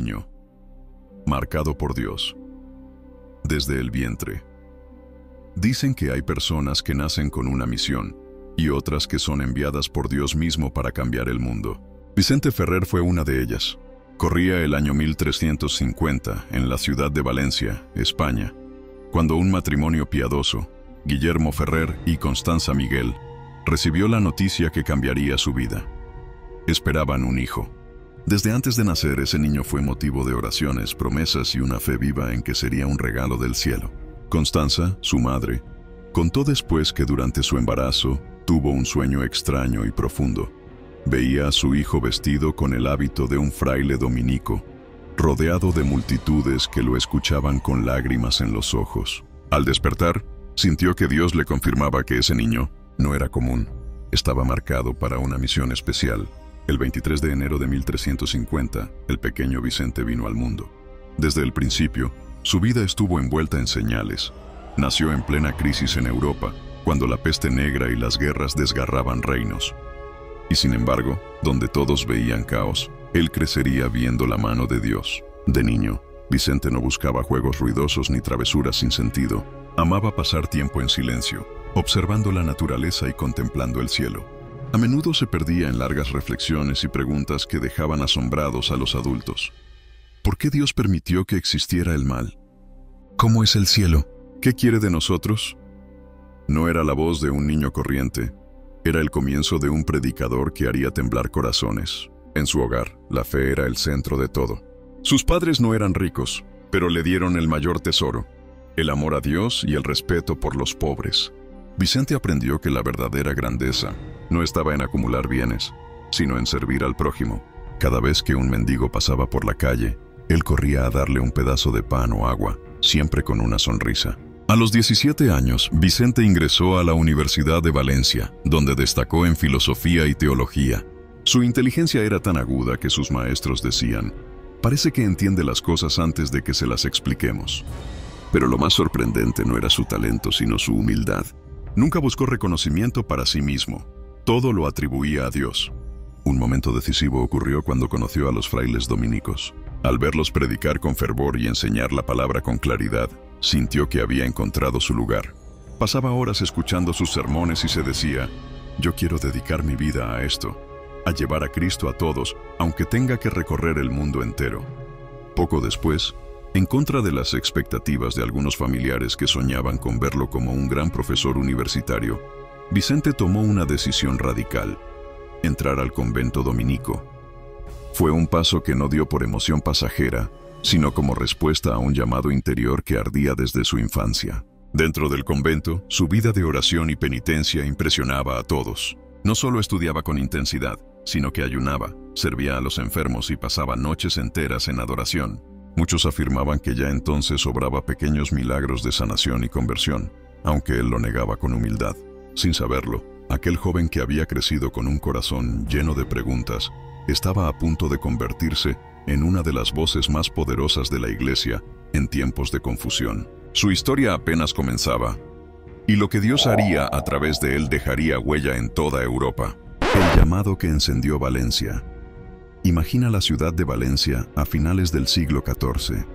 niño, marcado por Dios, desde el vientre. Dicen que hay personas que nacen con una misión y otras que son enviadas por Dios mismo para cambiar el mundo. Vicente Ferrer fue una de ellas. Corría el año 1350 en la ciudad de Valencia, España, cuando un matrimonio piadoso, Guillermo Ferrer y Constanza Miguel, recibió la noticia que cambiaría su vida. Esperaban un hijo. Desde antes de nacer, ese niño fue motivo de oraciones, promesas y una fe viva en que sería un regalo del cielo. Constanza, su madre, contó después que durante su embarazo tuvo un sueño extraño y profundo. Veía a su hijo vestido con el hábito de un fraile dominico, rodeado de multitudes que lo escuchaban con lágrimas en los ojos. Al despertar, sintió que Dios le confirmaba que ese niño no era común. Estaba marcado para una misión especial. El 23 de enero de 1350, el pequeño Vicente vino al mundo. Desde el principio, su vida estuvo envuelta en señales. Nació en plena crisis en Europa, cuando la peste negra y las guerras desgarraban reinos. Y sin embargo, donde todos veían caos, él crecería viendo la mano de Dios. De niño, Vicente no buscaba juegos ruidosos ni travesuras sin sentido. Amaba pasar tiempo en silencio, observando la naturaleza y contemplando el cielo. A menudo se perdía en largas reflexiones y preguntas que dejaban asombrados a los adultos. ¿Por qué Dios permitió que existiera el mal? ¿Cómo es el cielo? ¿Qué quiere de nosotros? No era la voz de un niño corriente, era el comienzo de un predicador que haría temblar corazones. En su hogar, la fe era el centro de todo. Sus padres no eran ricos, pero le dieron el mayor tesoro, el amor a Dios y el respeto por los pobres. Vicente aprendió que la verdadera grandeza no estaba en acumular bienes, sino en servir al prójimo. Cada vez que un mendigo pasaba por la calle, él corría a darle un pedazo de pan o agua, siempre con una sonrisa. A los 17 años, Vicente ingresó a la Universidad de Valencia, donde destacó en filosofía y teología. Su inteligencia era tan aguda que sus maestros decían: «Parece que entiende las cosas antes de que se las expliquemos». Pero lo más sorprendente no era su talento, sino su humildad. Nunca buscó reconocimiento para sí mismo. Todo lo atribuía a Dios. Un momento decisivo ocurrió cuando conoció a los frailes dominicos. Al verlos predicar con fervor y enseñar la palabra con claridad, sintió que había encontrado su lugar. Pasaba horas escuchando sus sermones y se decía: «Yo quiero dedicar mi vida a esto, a llevar a Cristo a todos, aunque tenga que recorrer el mundo entero». Poco después, en contra de las expectativas de algunos familiares que soñaban con verlo como un gran profesor universitario, Vicente tomó una decisión radical: entrar al convento dominico. Fue un paso que no dio por emoción pasajera, sino como respuesta a un llamado interior que ardía desde su infancia. Dentro del convento, su vida de oración y penitencia impresionaba a todos. No solo estudiaba con intensidad, sino que ayunaba, servía a los enfermos y pasaba noches enteras en adoración. Muchos afirmaban que ya entonces obraba pequeños milagros de sanación y conversión, aunque él lo negaba con humildad. Sin saberlo, aquel joven que había crecido con un corazón lleno de preguntas, estaba a punto de convertirse en una de las voces más poderosas de la Iglesia en tiempos de confusión. Su historia apenas comenzaba, y lo que Dios haría a través de él dejaría huella en toda Europa. El llamado que encendió Valencia. Imagina la ciudad de Valencia a finales del siglo XIV.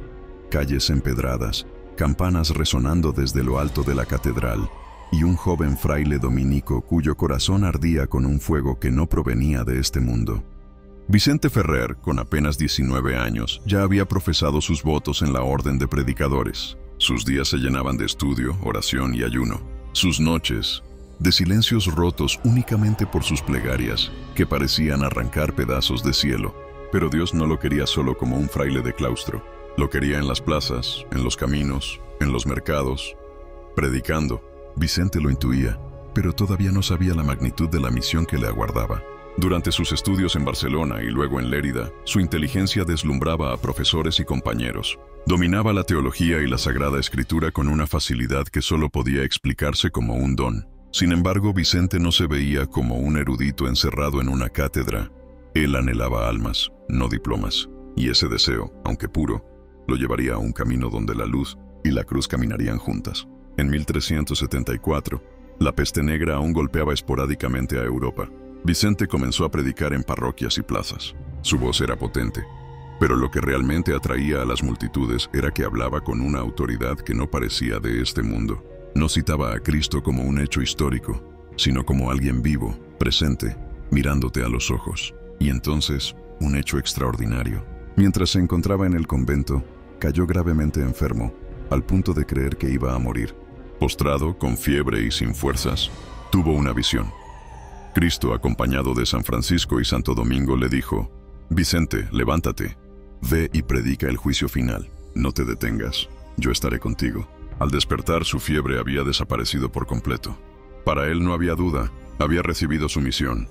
Calles empedradas, campanas resonando desde lo alto de la catedral, y un joven fraile dominico cuyo corazón ardía con un fuego que no provenía de este mundo. Vicente Ferrer, con apenas 19 años, ya había profesado sus votos en la orden de predicadores. Sus días se llenaban de estudio, oración y ayuno. Sus noches, de silencios rotos únicamente por sus plegarias, que parecían arrancar pedazos de cielo. Pero Dios no lo quería solo como un fraile de claustro. Lo quería en las plazas, en los caminos, en los mercados, predicando. Vicente lo intuía, pero todavía no sabía la magnitud de la misión que le aguardaba. Durante sus estudios en Barcelona y luego en Lérida, su inteligencia deslumbraba a profesores y compañeros. Dominaba la teología y la Sagrada Escritura con una facilidad que solo podía explicarse como un don. Sin embargo, Vicente no se veía como un erudito encerrado en una cátedra. Él anhelaba almas, no diplomas, y ese deseo, aunque puro, lo llevaría a un camino donde la luz y la cruz caminarían juntas. En 1374, la peste negra aún golpeaba esporádicamente a Europa. Vicente comenzó a predicar en parroquias y plazas. Su voz era potente, Pero lo que realmente atraía a las multitudes era que hablaba con una autoridad que no parecía de este mundo. No citaba a Cristo como un hecho histórico, sino como alguien vivo, presente, mirándote a los ojos. Y entonces, un hecho extraordinario. Mientras se encontraba en el convento, cayó gravemente enfermo, al punto de creer que iba a morir. Postrado, con fiebre y sin fuerzas, tuvo una visión. Cristo, acompañado de San Francisco y Santo Domingo, le dijo: «Vicente, levántate, ve y predica el juicio final. No te detengas, yo estaré contigo». Al despertar, su fiebre había desaparecido por completo. Para él no había duda, había recibido su misión.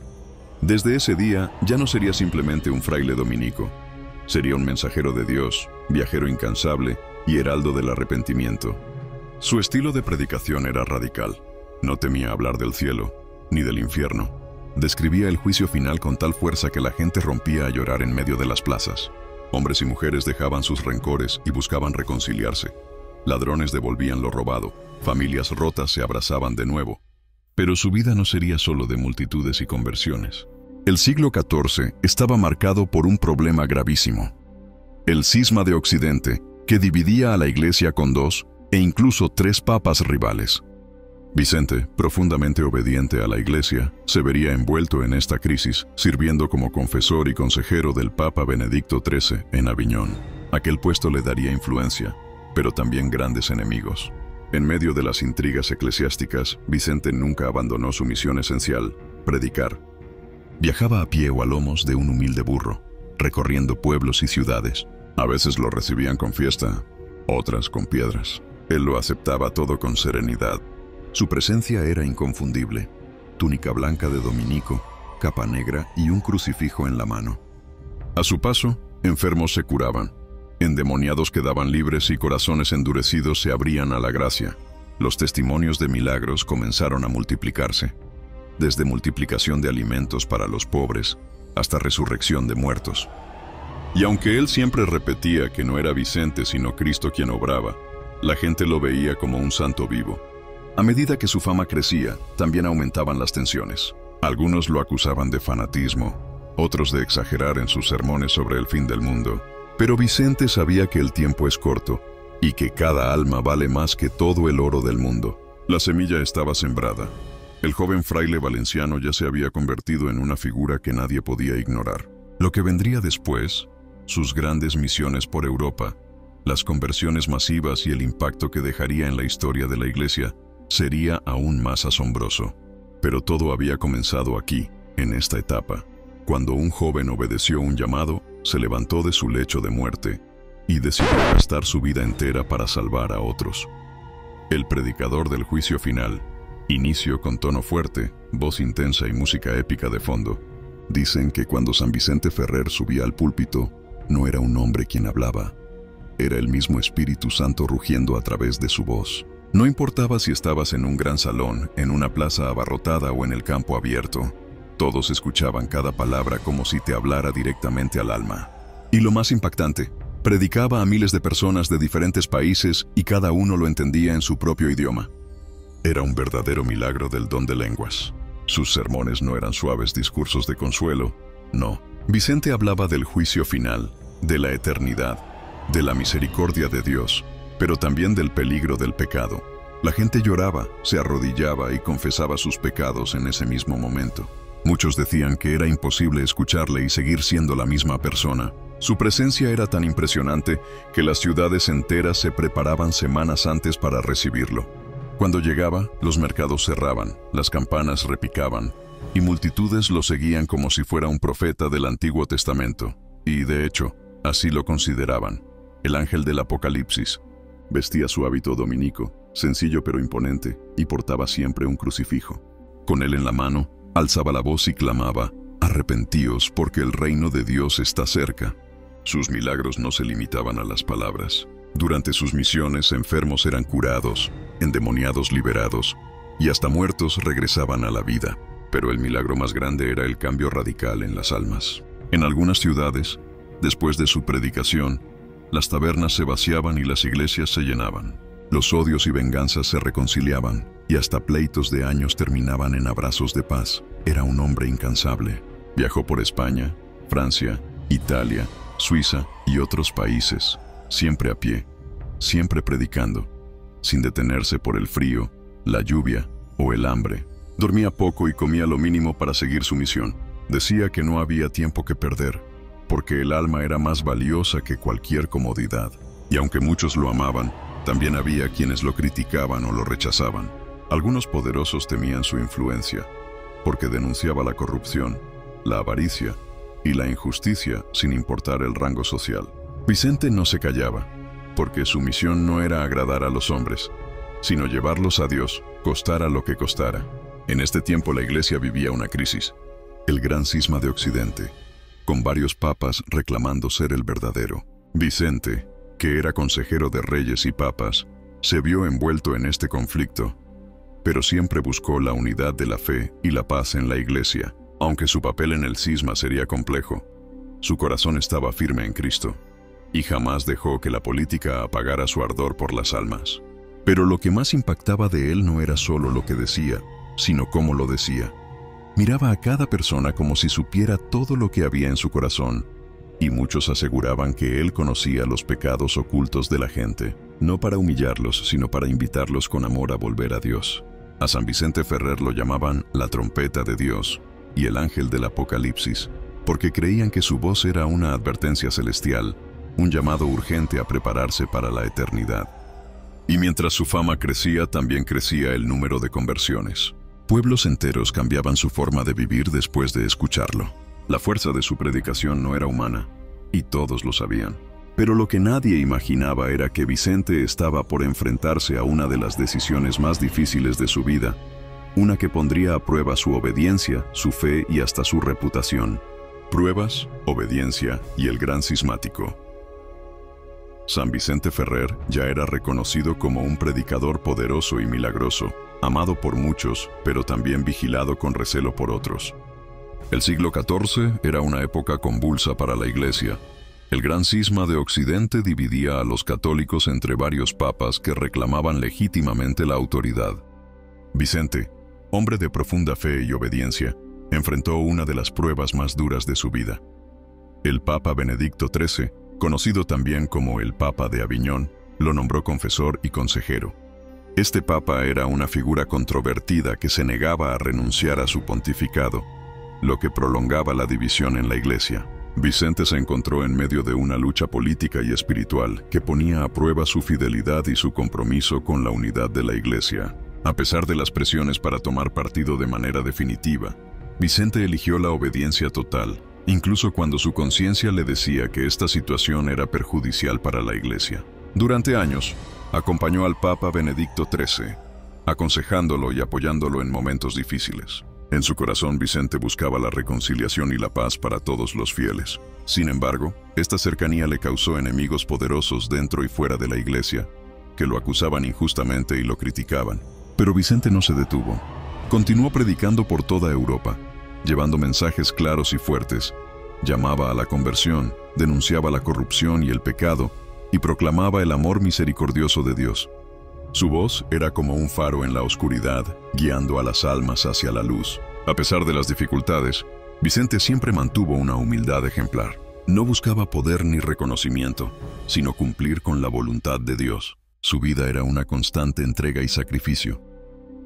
Desde ese día, ya no sería simplemente un fraile dominico. Sería un mensajero de Dios, viajero incansable y heraldo del arrepentimiento. Su estilo de predicación era radical. No temía hablar del cielo, ni del infierno. Describía el juicio final con tal fuerza que la gente rompía a llorar en medio de las plazas. Hombres y mujeres dejaban sus rencores y buscaban reconciliarse. Ladrones devolvían lo robado, familias rotas se abrazaban de nuevo. Pero su vida no sería solo de multitudes y conversiones. El siglo XIV estaba marcado por un problema gravísimo: el cisma de Occidente, que dividía a la Iglesia con 2 e incluso 3 papas rivales. Vicente, profundamente obediente a la Iglesia, se vería envuelto en esta crisis, sirviendo como confesor y consejero del Papa Benedicto XIII en Aviñón. Aquel puesto le daría influencia, pero también grandes enemigos. En medio de las intrigas eclesiásticas, Vicente nunca abandonó su misión esencial: predicar. Viajaba a pie o a lomos de un humilde burro, recorriendo pueblos y ciudades. A veces lo recibían con fiesta, otras con piedras. Él lo aceptaba todo con serenidad. Su presencia era inconfundible: túnica blanca de dominico, capa negra y un crucifijo en la mano. A su paso, enfermos se curaban, endemoniados quedaban libres y corazones endurecidos se abrían a la gracia. Los testimonios de milagros comenzaron a multiplicarse, desde multiplicación de alimentos para los pobres hasta resurrección de muertos. Y aunque él siempre repetía que no era Vicente sino Cristo quien obraba, la gente lo veía como un santo vivo. A medida que su fama crecía, también aumentaban las tensiones. Algunos lo acusaban de fanatismo, otros de exagerar en sus sermones sobre el fin del mundo. Pero Vicente sabía que el tiempo es corto y que cada alma vale más que todo el oro del mundo. La semilla estaba sembrada. El joven fraile valenciano ya se había convertido en una figura que nadie podía ignorar. Lo que vendría después, sus grandes misiones por Europa, las conversiones masivas y el impacto que dejaría en la historia de la Iglesia, sería aún más asombroso. Pero todo había comenzado aquí, en esta etapa, cuando un joven obedeció un llamado, se levantó de su lecho de muerte y decidió gastar su vida entera para salvar a otros. El predicador del juicio final, inicio con tono fuerte, voz intensa y música épica de fondo. Dicen que cuando San Vicente Ferrer subía al púlpito, no era un hombre quien hablaba, era el mismo Espíritu Santo rugiendo a través de su voz. No importaba si estabas en un gran salón, en una plaza abarrotada o en el campo abierto, todos escuchaban cada palabra como si te hablara directamente al alma. Y lo más impactante, predicaba a miles de personas de diferentes países y cada uno lo entendía en su propio idioma. Era un verdadero milagro del don de lenguas. Sus sermones no eran suaves discursos de consuelo, no. Vicente hablaba del juicio final, de la eternidad, de la misericordia de Dios, pero también del peligro del pecado. La gente lloraba, se arrodillaba y confesaba sus pecados en ese mismo momento. Muchos decían que era imposible escucharle y seguir siendo la misma persona. Su presencia era tan impresionante que las ciudades enteras se preparaban semanas antes para recibirlo. Cuando llegaba, los mercados cerraban, las campanas repicaban, y multitudes lo seguían como si fuera un profeta del Antiguo Testamento. Y, de hecho, así lo consideraban. El ángel del Apocalipsis. Vestía su hábito dominico, sencillo pero imponente, y portaba siempre un crucifijo. Con él en la mano, alzaba la voz y clamaba: «Arrepentíos, porque el reino de Dios está cerca». Sus milagros no se limitaban a las palabras. Durante sus misiones, enfermos eran curados, endemoniados liberados, y hasta muertos regresaban a la vida. Pero el milagro más grande era el cambio radical en las almas. En algunas ciudades, después de su predicación, las tabernas se vaciaban y las iglesias se llenaban. Los odios y venganzas se reconciliaban, y hasta pleitos de años terminaban en abrazos de paz. Era un hombre incansable. Viajó por España, Francia, Italia Suiza y otros países, siempre a pie, siempre predicando, sin detenerse por el frío, la lluvia o el hambre. Dormía poco y comía lo mínimo para seguir su misión. Decía que no había tiempo que perder, porque el alma era más valiosa que cualquier comodidad. Y aunque muchos lo amaban, también había quienes lo criticaban o lo rechazaban. Algunos poderosos temían su influencia, porque denunciaba la corrupción, la avaricia y la injusticia sin importar el rango social. Vicente no se callaba, porque su misión no era agradar a los hombres, sino llevarlos a Dios, costara lo que costara. En este tiempo la Iglesia vivía una crisis, el gran cisma de Occidente, con varios papas reclamando ser el verdadero. Vicente, que era consejero de reyes y papas, se vio envuelto en este conflicto, pero siempre buscó la unidad de la fe y la paz en la Iglesia. Aunque su papel en el cisma sería complejo, su corazón estaba firme en Cristo, y jamás dejó que la política apagara su ardor por las almas. Pero lo que más impactaba de él no era solo lo que decía, sino cómo lo decía. Miraba a cada persona como si supiera todo lo que había en su corazón, y muchos aseguraban que él conocía los pecados ocultos de la gente, no para humillarlos, sino para invitarlos con amor a volver a Dios. A San Vicente Ferrer lo llamaban la trompeta de Dios y el ángel del Apocalipsis, porque creían que su voz era una advertencia celestial, un llamado urgente a prepararse para la eternidad. Y mientras su fama crecía, también crecía el número de conversiones. Pueblos enteros cambiaban su forma de vivir después de escucharlo. La fuerza de su predicación no era humana, y todos lo sabían. Pero lo que nadie imaginaba era que Vicente estaba por enfrentarse a una de las decisiones más difíciles de su vida, una que pondría a prueba su obediencia, su fe y hasta su reputación. Pruebas, obediencia y el gran cismático. San Vicente Ferrer ya era reconocido como un predicador poderoso y milagroso, amado por muchos, pero también vigilado con recelo por otros. El siglo XIV era una época convulsa para la Iglesia. El gran cisma de Occidente dividía a los católicos entre varios papas que reclamaban legítimamente la autoridad. Vicente, hombre de profunda fe y obediencia, enfrentó una de las pruebas más duras de su vida. El Papa Benedicto XIII, conocido también como el Papa de Aviñón, lo nombró confesor y consejero. Este papa era una figura controvertida que se negaba a renunciar a su pontificado, lo que prolongaba la división en la Iglesia. Vicente se encontró en medio de una lucha política y espiritual que ponía a prueba su fidelidad y su compromiso con la unidad de la Iglesia. A pesar de las presiones para tomar partido de manera definitiva, Vicente eligió la obediencia total, incluso cuando su conciencia le decía que esta situación era perjudicial para la Iglesia. Durante años, acompañó al Papa Benedicto XIII, aconsejándolo y apoyándolo en momentos difíciles. En su corazón, Vicente buscaba la reconciliación y la paz para todos los fieles. Sin embargo, esta cercanía le causó enemigos poderosos dentro y fuera de la Iglesia, que lo acusaban injustamente y lo criticaban. Pero Vicente no se detuvo. Continuó predicando por toda Europa, llevando mensajes claros y fuertes. Llamaba a la conversión, denunciaba la corrupción y el pecado, y proclamaba el amor misericordioso de Dios. Su voz era como un faro en la oscuridad, guiando a las almas hacia la luz. A pesar de las dificultades, Vicente siempre mantuvo una humildad ejemplar. No buscaba poder ni reconocimiento, sino cumplir con la voluntad de Dios. Su vida era una constante entrega y sacrificio,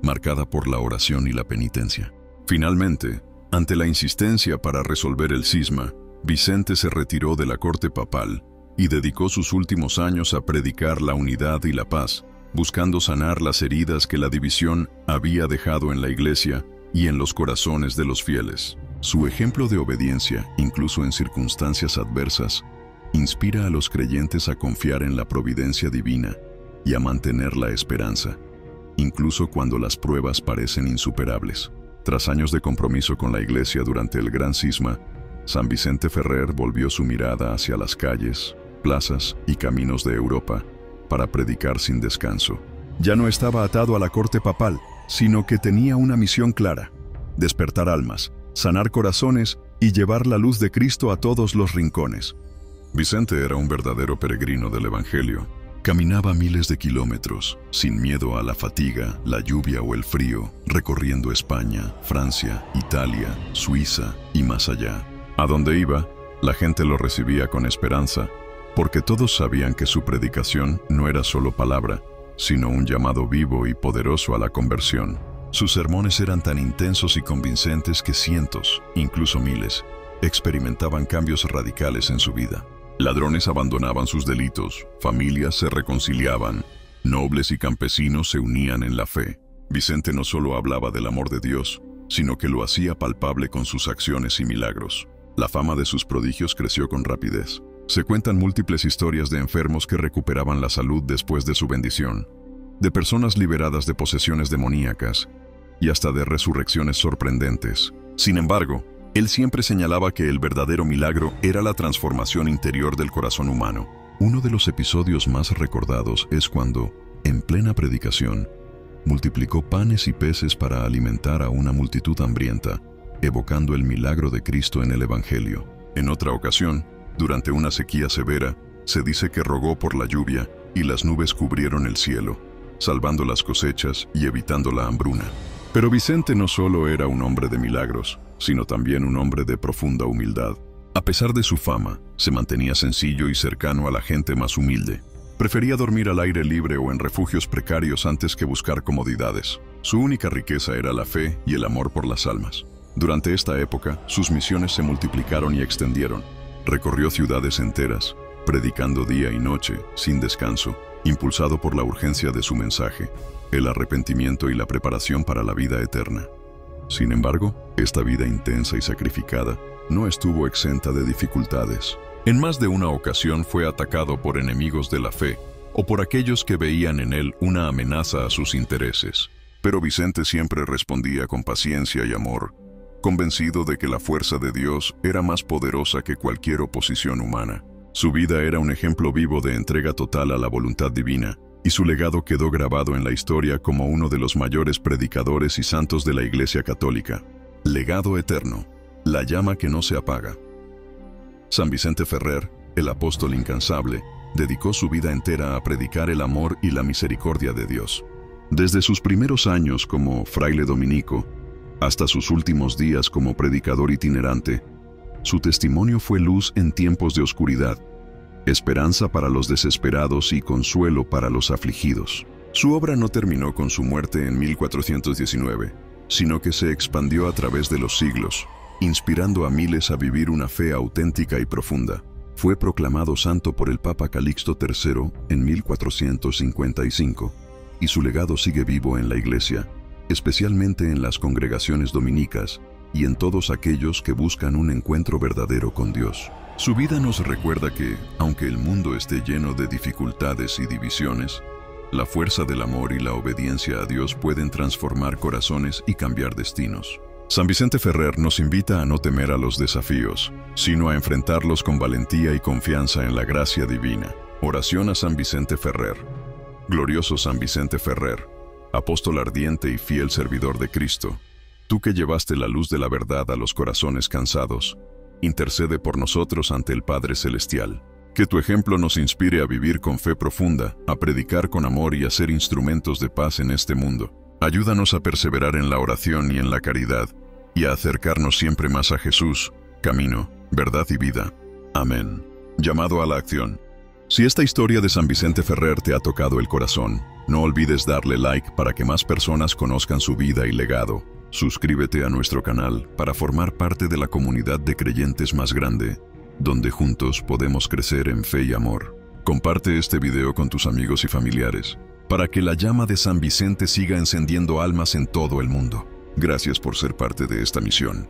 marcada por la oración y la penitencia. Finalmente, ante la insistencia para resolver el cisma, Vicente se retiró de la corte papal y dedicó sus últimos años a predicar la unidad y la paz, buscando sanar las heridas que la división había dejado en la Iglesia y en los corazones de los fieles. Su ejemplo de obediencia, incluso en circunstancias adversas, inspira a los creyentes a confiar en la providencia divina y a mantener la esperanza, incluso cuando las pruebas parecen insuperables. Tras años de compromiso con la Iglesia durante el Gran Cisma, San Vicente Ferrer volvió su mirada hacia las calles, plazas y caminos de Europa para predicar sin descanso. Ya no estaba atado a la corte papal, sino que tenía una misión clara: despertar almas, sanar corazones y llevar la luz de Cristo a todos los rincones. Vicente era un verdadero peregrino del Evangelio. Caminaba miles de kilómetros, sin miedo a la fatiga, la lluvia o el frío, recorriendo España, Francia, Italia, Suiza y más allá. A donde iba, La gente lo recibía con esperanza, porque todos sabían que su predicación no era solo palabra, sino un llamado vivo y poderoso a la conversión. Sus sermones eran tan intensos y convincentes que cientos, incluso miles, experimentaban cambios radicales en su vida. Ladrones abandonaban sus delitos, familias se reconciliaban, nobles y campesinos se unían en la fe. Vicente no solo hablaba del amor de Dios, sino que lo hacía palpable con sus acciones y milagros. La fama de sus prodigios creció con rapidez. Se cuentan múltiples historias de enfermos que recuperaban la salud después de su bendición, de personas liberadas de posesiones demoníacas y hasta de resurrecciones sorprendentes. Sin embargo, él siempre señalaba que el verdadero milagro era la transformación interior del corazón humano. Uno de los episodios más recordados es cuando, en plena predicación, multiplicó panes y peces para alimentar a una multitud hambrienta, evocando el milagro de Cristo en el Evangelio. En otra ocasión, durante una sequía severa, se dice que rogó por la lluvia y las nubes cubrieron el cielo, salvando las cosechas y evitando la hambruna. Pero Vicente no solo era un hombre de milagros, sino también un hombre de profunda humildad. A pesar de su fama, se mantenía sencillo y cercano a la gente más humilde. Prefería dormir al aire libre o en refugios precarios antes que buscar comodidades. Su única riqueza era la fe y el amor por las almas. Durante esta época, sus misiones se multiplicaron y extendieron. Recorrió ciudades enteras, predicando día y noche, sin descanso, impulsado por la urgencia de su mensaje, el arrepentimiento y la preparación para la vida eterna. Sin embargo, esta vida intensa y sacrificada no estuvo exenta de dificultades. En más de una ocasión fue atacado por enemigos de la fe o por aquellos que veían en él una amenaza a sus intereses. Pero Vicente siempre respondía con paciencia y amor, convencido de que la fuerza de Dios era más poderosa que cualquier oposición humana. Su vida era un ejemplo vivo de entrega total a la voluntad divina, y su legado quedó grabado en la historia como uno de los mayores predicadores y santos de la Iglesia Católica. Legado eterno, la llama que no se apaga. San Vicente Ferrer, el apóstol incansable, dedicó su vida entera a predicar el amor y la misericordia de Dios. Desde sus primeros años como fraile dominico, hasta sus últimos días como predicador itinerante, su testimonio fue luz en tiempos de oscuridad, esperanza para los desesperados y consuelo para los afligidos. Su obra no terminó con su muerte en 1419, sino que se expandió a través de los siglos, inspirando a miles a vivir una fe auténtica y profunda. Fue proclamado santo por el Papa Calixto III en 1455, y su legado sigue vivo en la Iglesia, especialmente en las congregaciones dominicas y en todos aquellos que buscan un encuentro verdadero con Dios. Su vida nos recuerda que, aunque el mundo esté lleno de dificultades y divisiones, la fuerza del amor y la obediencia a Dios pueden transformar corazones y cambiar destinos. San Vicente Ferrer nos invita a no temer a los desafíos, sino a enfrentarlos con valentía y confianza en la gracia divina. Oración a San Vicente Ferrer. Glorioso San Vicente Ferrer, apóstol ardiente y fiel servidor de Cristo, tú que llevaste la luz de la verdad a los corazones cansados, intercede por nosotros ante el Padre Celestial. Que tu ejemplo nos inspire a vivir con fe profunda, a predicar con amor y a ser instrumentos de paz en este mundo. Ayúdanos a perseverar en la oración y en la caridad, y a acercarnos siempre más a Jesús, camino, verdad y vida. Amén. Llamado a la acción. Si esta historia de San Vicente Ferrer te ha tocado el corazón, no olvides darle like para que más personas conozcan su vida y legado. Suscríbete a nuestro canal para formar parte de la comunidad de creyentes más grande, donde juntos podemos crecer en fe y amor. Comparte este video con tus amigos y familiares, para que la llama de San Vicente siga encendiendo almas en todo el mundo. Gracias por ser parte de esta misión.